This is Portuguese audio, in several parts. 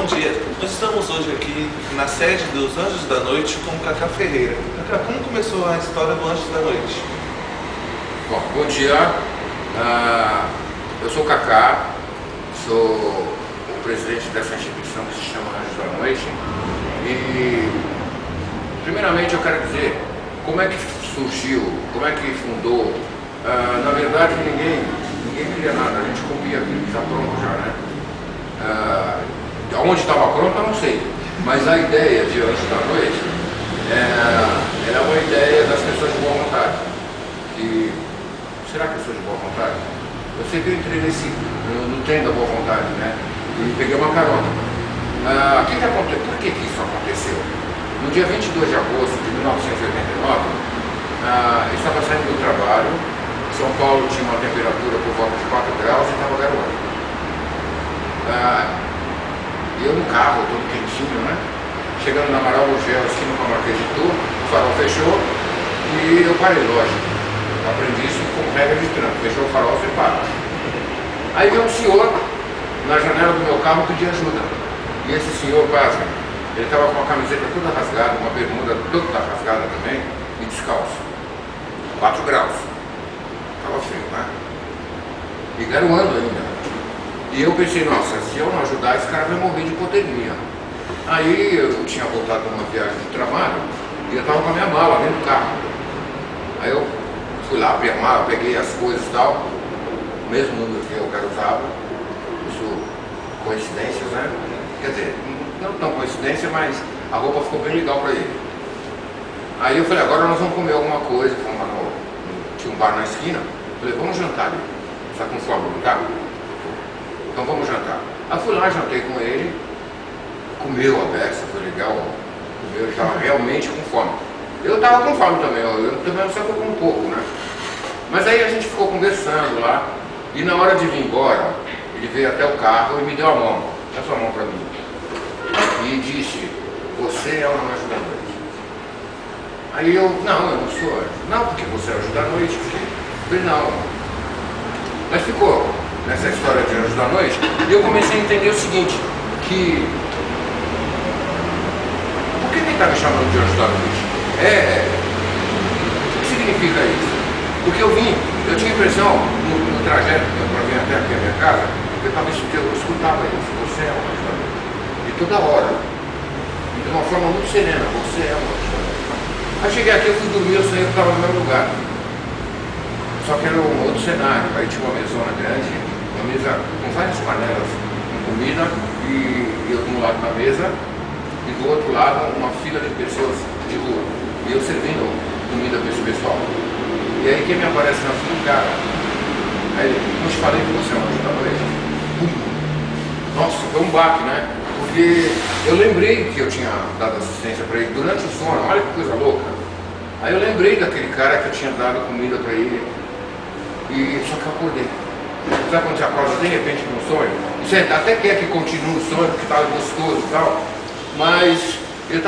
dia. Nós estamos hoje aqui na sede dos Anjos da Noite com o Cacá Ferreira. Cacá, como começou a história do Anjos da Noite? Bom dia. Eu sou o Cacá, sou o presidente dessa instituição que se chama Anjos da Noite. E, primeiramente, eu quero dizer como é que surgiu, como é que fundou. Na verdade, ninguém queria nada, a gente comia aquilo que está pronto já, né? Onde estava pronto, eu não sei. Mas a ideia de Anjos da Noite é uma ideia das pessoas de boa vontade. E, será que eu sou de boa vontade? Eu sei que eu entrei no trem da boa vontade, né? E peguei uma carona. O que aconteceu? Por que isso aconteceu? No dia 22 de agosto de 1989, eu estava saindo do trabalho. São Paulo tinha uma temperatura por volta de 4 graus e estava garoando. Eu no carro, todo quentinho, né? Chegando na Amaral Gurgel, esquina com a Marquês de Tours, o farol fechou e eu parei, lógico. Aprendi isso com regra de trânsito, fechou o farol, você para. Aí veio um senhor na janela do meu carro pedir ajuda. E esse senhor, pasme, ele estava com a camiseta toda rasgada, uma bermuda toda rasgada também e descalço. 4 graus. Estava frio, né? E garoando ainda. E eu pensei, nossa, se eu não ajudar, esse cara vai morrer de hipotermia. Aí eu tinha voltado de uma viagem de trabalho e eu estava com a minha mala dentro do carro. Aí eu fui lá, abri a mala, peguei as coisas e tal, o mesmo número que o cara usava. Isso, coincidências, né? Quer dizer, não tão coincidência, mas a roupa ficou bem legal para ele. Aí eu falei, agora nós vamos comer alguma coisa, fomos lá tinha um bar na esquina. Falei, vamos jantar ali. Está com fome, não tá? Então vamos jantar. Aí fui lá, jantei com ele, comeu a beça, foi legal, comeu, ele estava realmente com fome. Eu estava com fome também, eu também só com um pouco, né? Mas aí a gente ficou conversando lá, e na hora de vir embora, ele veio até o carro e me deu a mão, dá sua mão para mim, e disse, você é um anjo da noite. Aí eu não sou anjo. Não, porque você é anjo da noite, porque... Eu falei, não. Mas ficou nessa história de Anjos da Noite, e eu comecei a entender o seguinte, que por que ele está me chamando de Anjo da Noite? O que significa isso? Porque eu tinha a impressão, no trajeto para vir até aqui a minha casa, eu escutava isso, você é um Anjo da Noite. E toda hora, de uma forma muito serena, você é um Anjo da Noite. Aí cheguei aqui, eu fui dormir, eu sonhei que estava no mesmo lugar. Só que era um outro cenário, aí tinha uma mesona grande, uma mesa com várias panelas com comida, e eu de um lado da mesa, e do outro lado uma fila de pessoas de rua. E eu servindo comida para esse pessoal. E aí quem me aparece na fila, cara, aí ele, não te falei que você é um anjo da noite? Nossa, foi um baque, né? Porque eu lembrei que eu tinha dado assistência para ele durante o sono, olha que coisa louca. Aí eu lembrei daquele cara que eu tinha dado comida para ele. E só que eu acordei. Sabe quando você acorda de repente num sonho? Você até quer que continue o sonho, porque estava gostoso e tal, mas eu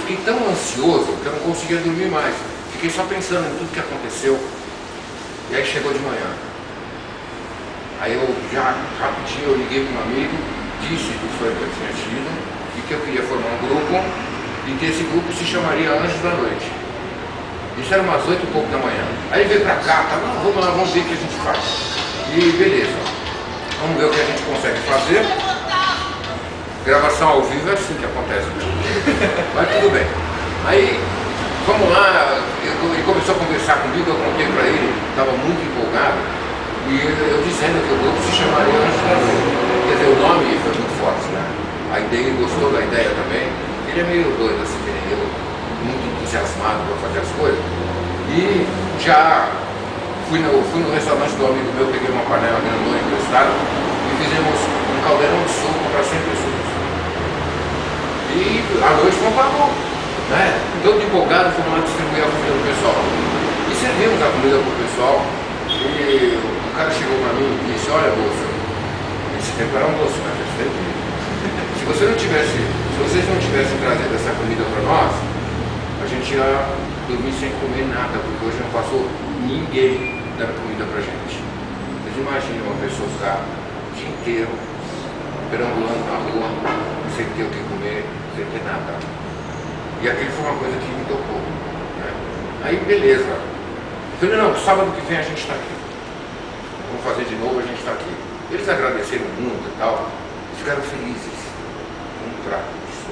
fiquei tão ansioso que eu não conseguia dormir mais. Fiquei só pensando em tudo que aconteceu. E aí chegou de manhã. Aí eu já rapidinho eu liguei para um amigo, disse do sonho que eu tinha tido e que eu queria formar um grupo e que esse grupo se chamaria Anjos da Noite. Isso era umas 8 e pouco da manhã. Aí ele veio pra cá, tá, não, vamos lá, vamos ver o que a gente faz. E beleza, vamos ver o que a gente consegue fazer. Gravação ao vivo é assim que acontece. Mas tudo bem. Aí, vamos lá, ele começou a conversar comigo, eu contei pra ele, estava muito empolgado. E eu dizendo que o grupo se chamaria Anjos da Noite. Quer dizer, o nome foi muito forte, né? A ideia, ele gostou da ideia também. Ele é meio doido assim, que nem eu. Muito entusiasmado para fazer as coisas. E já fui no restaurante do amigo meu, peguei uma panela grandona emprestada e fizemos um caldeirão de suco para 100 pessoas. E a noite não parou, né? Todo empolgado, fomos lá distribuir a comida do pessoal. E servimos a comida para o pessoal. E o cara chegou para mim e disse, olha moça, esse tempo era almoço, né? Se vocês não tivessem trazido essa comida para nós, a gente ia dormir sem comer nada, porque hoje não passou ninguém dando comida pra gente. Vocês imaginam uma pessoa ficar o dia inteiro perambulando na rua, sem ter o que comer, sem ter nada. E aquilo foi uma coisa que me tocou, né? Aí beleza. Eu falei, não, sábado que vem a gente está aqui. Vamos fazer de novo, a gente está aqui. Eles agradeceram muito e tal, ficaram felizes com o trato disso.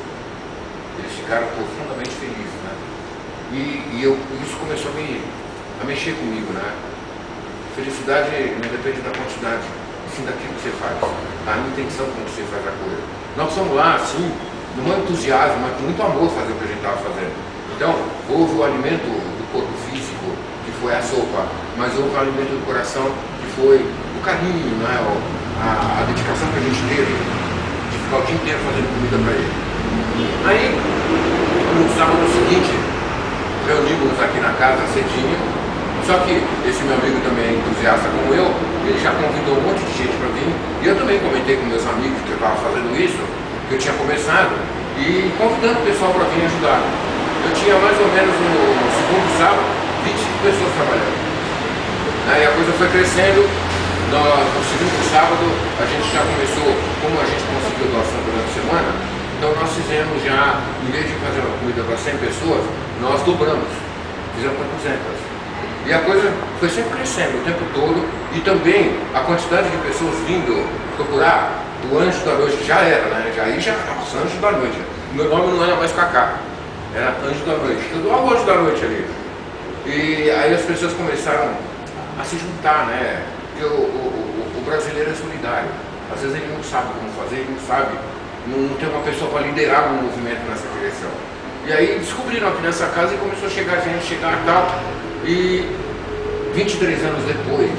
Eles ficaram profundamente felizes, né? Isso começou a mexer comigo, né? Felicidade não depende da quantidade, sim daquilo que você faz, da intenção com que você faz a coisa. Nós somos lá, assim, no maior entusiasmo, mas com muito amor fazer o que a gente estava fazendo. Então, houve o alimento do corpo físico, que foi a sopa, mas houve o alimento do coração, que foi o carinho, né? A dedicação que a gente teve de ficar o dia inteiro fazendo comida para ele. Aí, no sábado seguinte, reunimos aqui na casa cedinho. Só que esse meu amigo também é entusiasta como eu, ele já convidou um monte de gente para vir, e eu também comentei com meus amigos que eu estava fazendo isso, que eu tinha começado, e convidando o pessoal para vir ajudar. Eu tinha mais ou menos no segundo sábado, 25 pessoas trabalhando. Aí a coisa foi crescendo, no segundo sábado a gente já começou, como a gente conseguiu doação durante a semana, então nós fizemos já, em vez de fazer uma comida para 100 pessoas, nós dobramos, fizemos para 200. E a coisa foi sempre crescendo o tempo todo, e também a quantidade de pessoas vindo procurar o Anjo da Noite, que já era, né? Já nossa, Anjo da Noite. Meu nome não era mais Cacá, era Anjo da Noite. Eu dou o Anjo da Noite ali. E aí as pessoas começaram a se juntar, né? Porque o brasileiro é solidário. Às vezes ele não sabe como fazer, ele não sabe, não tem uma pessoa para liderar um movimento nessa direção. E aí descobriram aqui nessa casa e começou a chegar gente, chegar e tal. E 23 anos depois,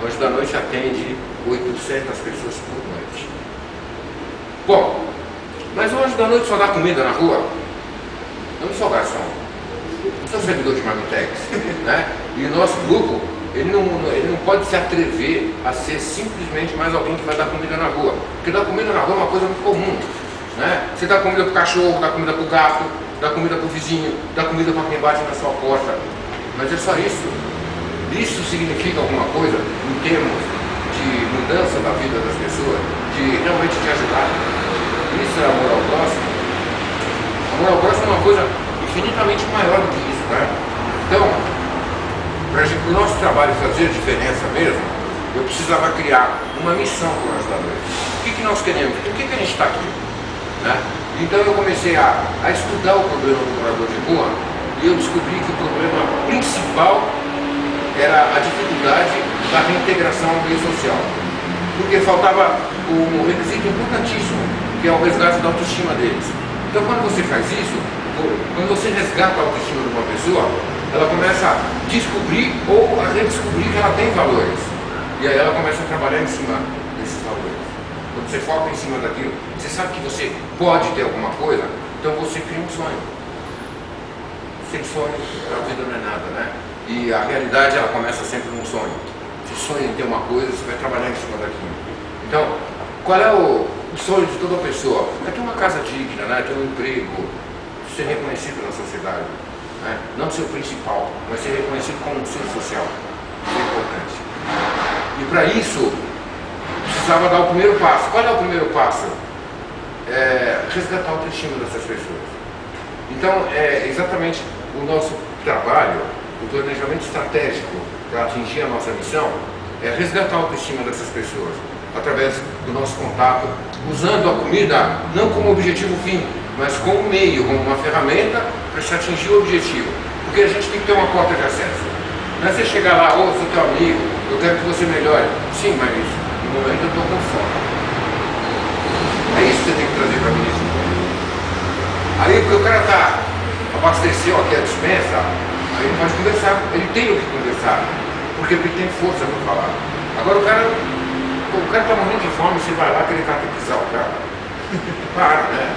o Anjo da Noite atende 800 pessoas por noite. Bom, mas o Anjo da Noite só dá comida na rua? Eu não sou garçom, eu sou servidor de Marmitex, né? E o nosso grupo, ele não pode se atrever a ser simplesmente mais alguém que vai dar comida na rua. Porque dar comida na rua é uma coisa muito comum, né? Você dá comida pro cachorro, dá comida pro gato, dá comida pro vizinho, dá comida para quem bate na sua porta. Mas é só isso. Isso significa alguma coisa em termos de mudança da vida das pessoas, de realmente te ajudar. Isso é amor ao próximo. Amor ao próximo é uma coisa infinitamente maior do que isso, né? Então, para o nosso trabalho fazer diferença mesmo, eu precisava criar uma missão para o Anjo da Noite. O que nós queremos? Por que a gente está aqui? Né? Então eu comecei a estudar o problema do morador de rua, e eu descobri que o problema principal era a dificuldade da reintegração ao meio social. Porque faltava um requisito importantíssimo, que é o resgate da autoestima deles. Então quando você faz isso, quando você resgata a autoestima de uma pessoa, ela começa a descobrir ou a redescobrir que ela tem valores. E aí ela começa a trabalhar em cima desses valores. Quando você foca em cima daquilo, você sabe que você pode ter alguma coisa, então você cria um sonho. Sem sonho, a vida não é nada, né? E a realidade, ela começa sempre num sonho. Você sonha em ter uma coisa, você vai trabalhar em cima daquilo. Então, qual é o sonho de toda pessoa? É ter uma casa digna, né? Ter um emprego, ser reconhecido na sociedade. Né? Não ser o principal, mas ser reconhecido como um ser social. Isso é importante. E para isso, precisava dar o primeiro passo. Qual é o primeiro passo? Resgatar a autoestima dessas pessoas. Então, é exatamente o nosso trabalho, o planejamento estratégico para atingir a nossa missão, é resgatar a autoestima dessas pessoas, através do nosso contato, usando a comida não como objetivo fim, mas como meio, como uma ferramenta para se atingir o objetivo. Porque a gente tem que ter uma porta de acesso. Não é você chegar lá, ô, sou teu amigo, eu quero que você melhore. Sim, mas no momento eu estou com fome. É isso que você tem que trazer para mim. Aí porque o cara abasteceu aqui a dispensa, aí ele pode conversar, ele tem o que conversar, porque ele tem força para falar. Agora o cara está morrendo de fome, você vai lá querer catequizar o cara. Para, né?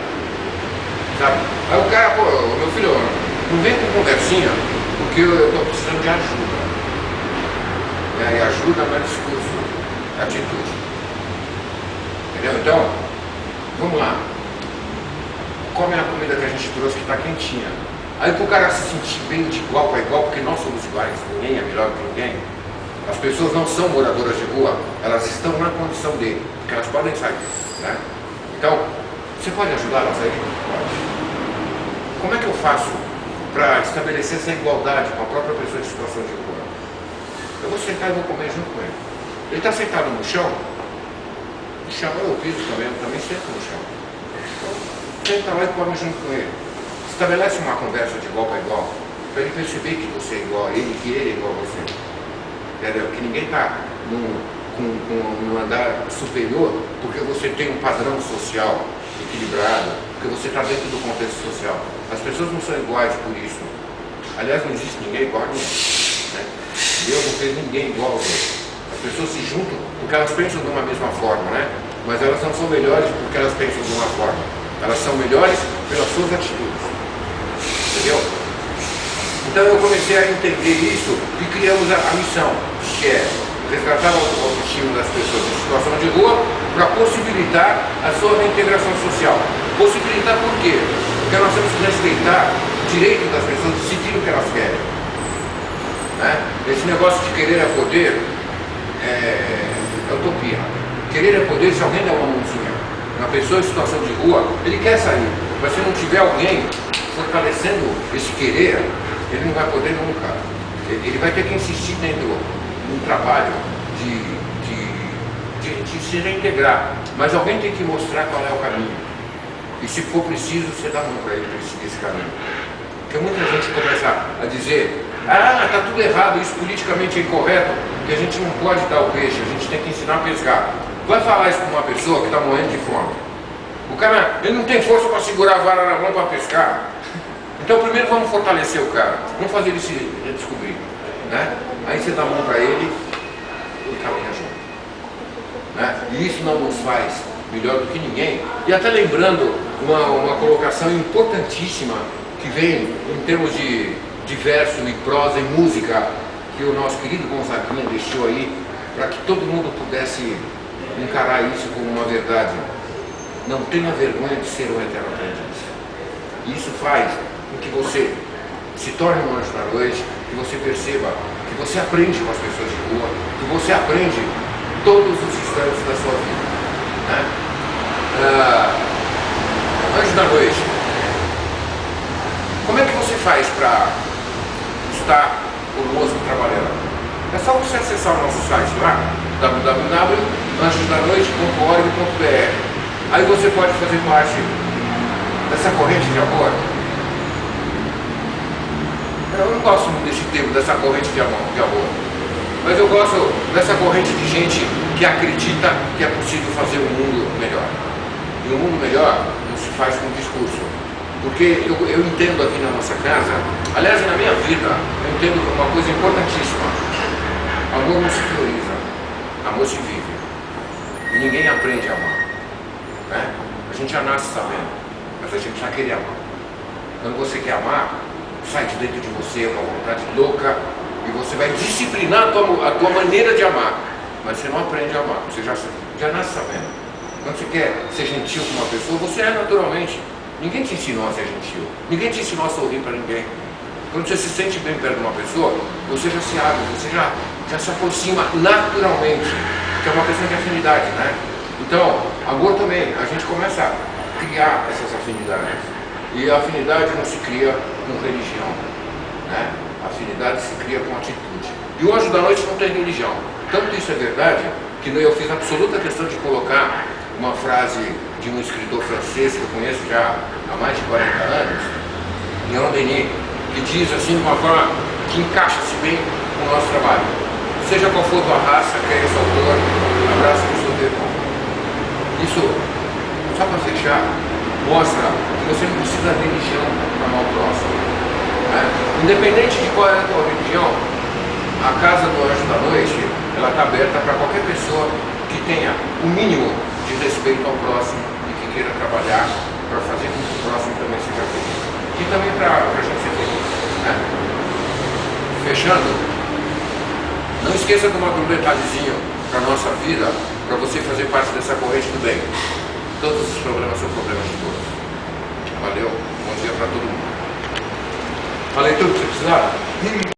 Sabe? Aí o cara, pô, meu filho, não vem com conversinha, porque eu estou precisando de ajuda. E ajuda não é discurso, é atitude. Entendeu? Então, vamos lá. Come a comida que a gente trouxe que está quentinha. Aí para o cara se sentir bem de igual para igual, porque nós somos iguais, ninguém é melhor que ninguém. As pessoas não são moradoras de rua, elas estão na condição dele. que elas podem sair, né? Então, você pode ajudá-las aí? Pode. Como é que eu faço para estabelecer essa igualdade com a própria pessoa em situação de rua? Eu vou sentar e vou comer junto com ele. Ele está sentado no chão, eu piso também, eu também sento no chão. Então, senta lá e come junto com ele. Estabelece uma conversa de igual para igual, para ele perceber que você é igual a ele, que ele é igual a você. Entendeu? Que ninguém está num andar superior porque você tem um padrão social equilibrado, porque você está dentro do contexto social. As pessoas não são iguais por isso. Aliás, não existe ninguém igual a ninguém, né? Deus não fez ninguém igual a Deus. As pessoas se juntam porque elas pensam de uma mesma forma, né? Mas elas não são melhores porque elas pensam de uma forma. Elas são melhores pelas suas atitudes. Entendeu? Então eu comecei a entender isso e criamos a missão, que é resgatar o autoestima das pessoas em situação de rua para possibilitar a sua reintegração social. Possibilitar por quê? Porque nós temos que respeitar o direito das pessoas de decidir o que elas querem. Né? Esse negócio de querer é poder é utopia. Querer é poder se alguém der uma mãozinha. Uma pessoa em situação de rua, ele quer sair, mas se não tiver alguém fortalecendo esse querer, ele não vai poder nunca. Ele vai ter que insistir dentro de um trabalho de se reintegrar. Mas alguém tem que mostrar qual é o caminho. E se for preciso, você dá a mão para ele para seguir esse caminho. Porque muita gente começa a dizer: ah, está tudo errado, isso politicamente é incorreto, que a gente não pode dar o peixe, a gente tem que ensinar a pescar. Vai falar isso para uma pessoa que está morrendo de fome. O cara, ele não tem força para segurar a vara na mão para pescar. Então primeiro vamos fortalecer o cara, vamos fazer ele se descobrir, né? Aí você dá a mão para ele e caminha junto, né? E isso não nos faz melhor do que ninguém. E até lembrando uma colocação importantíssima que vem em termos de verso e prosa e música, que o nosso querido Gonzaguinha deixou aí, para que todo mundo pudesse encarar isso como uma verdade. Não tenha vergonha de ser um eterno aprendiz. E isso faz com que você se torne um anjo da noite, que você perceba que você aprende com as pessoas de rua, que você aprende todos os instantes da sua vida, né? Anjo da noite, como é que você faz para estar conosco trabalhando? É só você acessar o nosso site lá, www.anjosdanoite.org.br. Aí você pode fazer parte dessa corrente de amor. Eu não gosto muito desse termo, dessa corrente de amor, mas eu gosto dessa corrente de gente que acredita que é possível fazer um mundo melhor. E um mundo melhor não se faz com discurso. Porque eu entendo aqui na nossa casa, aliás na minha vida, eu entendo uma coisa importantíssima: amor não se prioriza, amor se vive. E ninguém aprende a amar, né? A gente já nasce sabendo, mas a gente já quer amar. Quando você quer amar, sai de dentro de você uma vontade louca e você vai disciplinar a tua maneira de amar, mas você não aprende a amar, você já nasce sabendo. Quando você quer ser gentil com uma pessoa, você é naturalmente. Ninguém te ensinou a ser gentil, ninguém te ensinou a sorrir para ninguém. Quando você se sente bem perto de uma pessoa, você já se abre, você já se aproxima naturalmente, que é uma questão de afinidade, né? Então, amor também, a gente começa a criar essas afinidades. E a afinidade não se cria com religião, né? A afinidade se cria com atitude. E o Anjo da Noite não tem religião. Tanto isso é verdade, que eu fiz absoluta questão de colocar uma frase de um escritor francês que eu conheço já há mais de 40 anos, Leon Denis, que diz assim de uma forma que encaixa-se bem com o nosso trabalho: seja qual for tua raça, crença, autor, abraça o seu irmão. Isso, só para fechar, mostra que você não precisa de religião para amar o próximo, né? Independente de qual é a tua religião, a casa do Anjo da Noite, ela está aberta para qualquer pessoa que tenha o mínimo de respeito ao próximo e que queira trabalhar para fazer com que o próximo também seja feliz. E também para a gente ser feliz, né? Fechando, não esqueça de tomar um detalhezinho para a nossa vida, para você fazer parte dessa corrente do bem. Todos os problemas são problemas de todos. Valeu, bom dia para todo mundo. Falei tudo que você precisava?